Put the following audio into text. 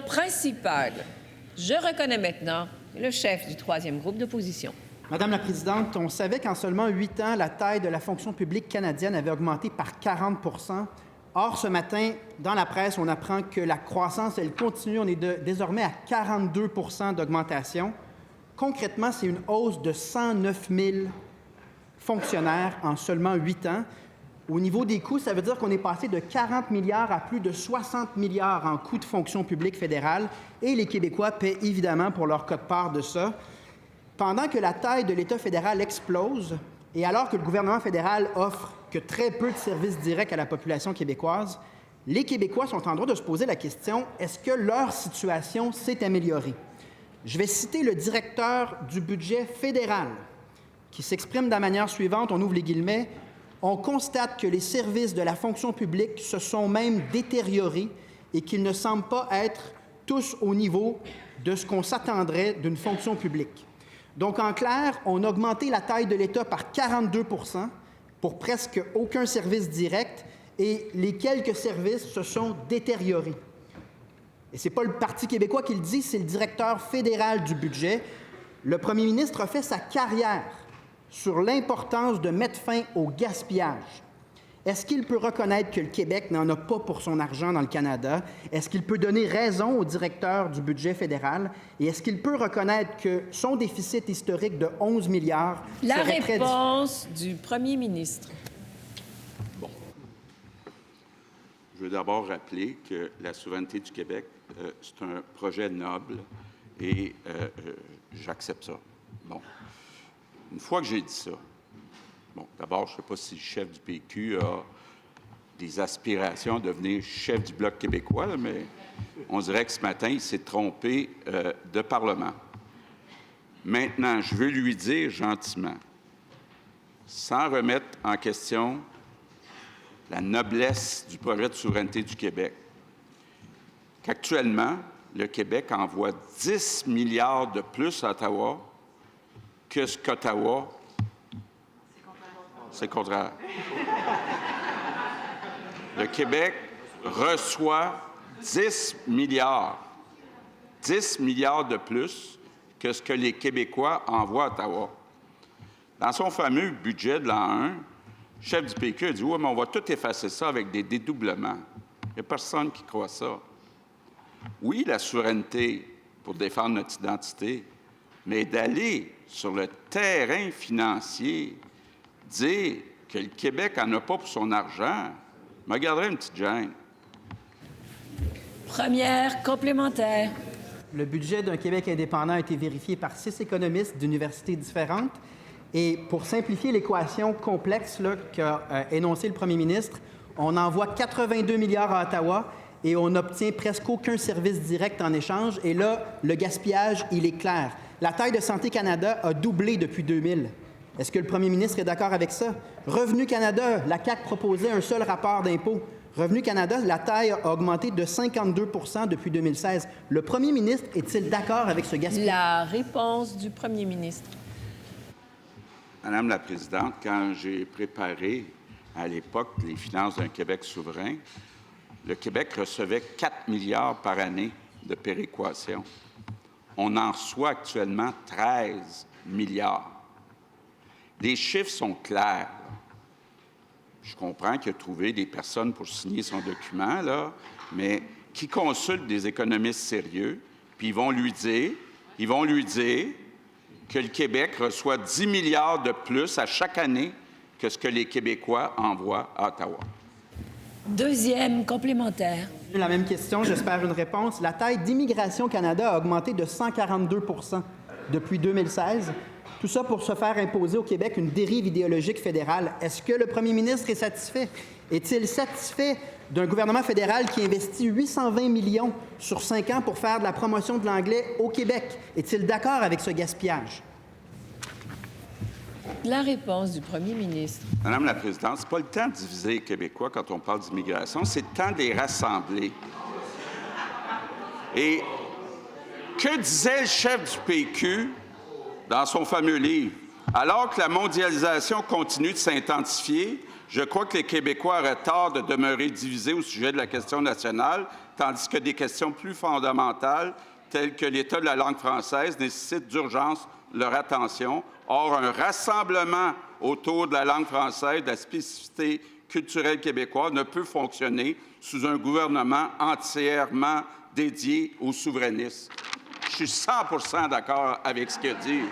principal. Je reconnais maintenant le chef du troisième groupe d'opposition. Madame la Présidente, on savait qu'en seulement 8 ans, la taille de la fonction publique canadienne avait augmenté par 40 %. Or, ce matin, dans la presse, on apprend que la croissance, elle continue. On est désormais à 42 % d'augmentation. Concrètement, c'est une hausse de 109 000 fonctionnaires en seulement 8 ans. Au niveau des coûts, ça veut dire qu'on est passé de 40 milliards à plus de 60 milliards en coûts de fonction publique fédérale. Et les Québécois paient évidemment pour leur quote-part de ça. Pendant que la taille de l'État fédéral explose et alors que le gouvernement fédéral offre que très peu de services directs à la population québécoise, les Québécois sont en droit de se poser la question, est-ce que leur situation s'est améliorée? Je vais citer le directeur du budget fédéral qui s'exprime de la manière suivante, on ouvre les guillemets, « On constate que les services de la fonction publique se sont même détériorés et qu'ils ne semblent pas être tous au niveau de ce qu'on s'attendrait d'une fonction publique. » Donc, en clair, on a augmenté la taille de l'État par 42 % pour presque aucun service direct et les quelques services se sont détériorés. Et ce n'est pas le Parti québécois qui le dit, c'est le directeur fédéral du budget. Le premier ministre a fait sa carrière sur l'importance de mettre fin au gaspillage. Est-ce qu'il peut reconnaître que le Québec n'en a pas pour son argent dans le Canada? Est-ce qu'il peut donner raison au directeur du budget fédéral? Et est-ce qu'il peut reconnaître que son déficit historique de 11 milliards La serait réponse du premier ministre. Bon. Je veux d'abord rappeler que la souveraineté du Québec, c'est un projet noble et j'accepte ça. Bon. Une fois que j'ai dit ça, bon, d'abord, je ne sais pas si le chef du PQ a des aspirations à devenir chef du Bloc québécois, là, mais on dirait que ce matin, il s'est trompé de Parlement. Maintenant, je veux lui dire gentiment, sans remettre en question la noblesse du projet de souveraineté du Québec, qu'actuellement, le Québec envoie 10 milliards de plus à Ottawa que ce qu'Ottawa... C'est contraire. Le Québec reçoit 10 milliards de plus que ce que les Québécois envoient à Ottawa. Dans son fameux budget de l'an 1, le chef du PQ a dit « Oui, mais on va tout effacer ça avec des dédoublements. » Il n'y a personne qui croit ça. Oui, la souveraineté pour défendre notre identité, mais d'aller sur le terrain financier, dire que le Québec n'en a pas pour son argent, me garderait une petite gêne. Première complémentaire. Le budget d'un Québec indépendant a été vérifié par 6 économistes d'universités différentes. Et pour simplifier l'équation complexe qu'a énoncée le premier ministre, on envoie 82 milliards à Ottawa et on n'obtient presque aucun service direct en échange. Et là, le gaspillage, il est clair. La taille de Santé Canada a doublé depuis 2000. Est-ce que le premier ministre est d'accord avec ça? Revenu Canada, la CAQ proposait un seul rapport d'impôt. Revenu Canada, la taille a augmenté de 52 % depuis 2016. Le premier ministre est-il d'accord avec ce gaspillage? La réponse du premier ministre. Madame la Présidente, quand j'ai préparé à l'époque les finances d'un Québec souverain, le Québec recevait 4 milliards par année de péréquation. On en reçoit actuellement 13 milliards. Les chiffres sont clairs. Je comprends qu'il a trouvé des personnes pour signer son document, là, mais qui consultent des économistes sérieux, puis ils vont lui dire que le Québec reçoit 10 milliards de plus à chaque année que ce que les Québécois envoient à Ottawa. Deuxième complémentaire. La même question, j'espère une réponse. La taille d'Immigration Canada a augmenté de 142 % depuis 2016. Tout ça pour se faire imposer au Québec une dérive idéologique fédérale. Est-ce que le premier ministre est satisfait? Est-il satisfait d'un gouvernement fédéral qui investit 820 millions sur 5 ans pour faire de la promotion de l'anglais au Québec? Est-il d'accord avec ce gaspillage? La réponse du premier ministre. Madame la Présidente, ce n'est pas le temps de diviser les Québécois quand on parle d'immigration, c'est le temps de les rassembler. Et que disait le chef du PQ dans son fameux livre? Alors que la mondialisation continue de s'intensifier, Je crois que les Québécois auraient tort de demeurer divisés au sujet de la question nationale, tandis que des questions plus fondamentales, telles que l'état de la langue française, nécessitent d'urgence leur attention. Or, un rassemblement autour de la langue française, de la spécificité culturelle québécoise, ne peut fonctionner sous un gouvernement entièrement dédié aux souverainistes. Je suis 100% d'accord avec ce qu'il dit.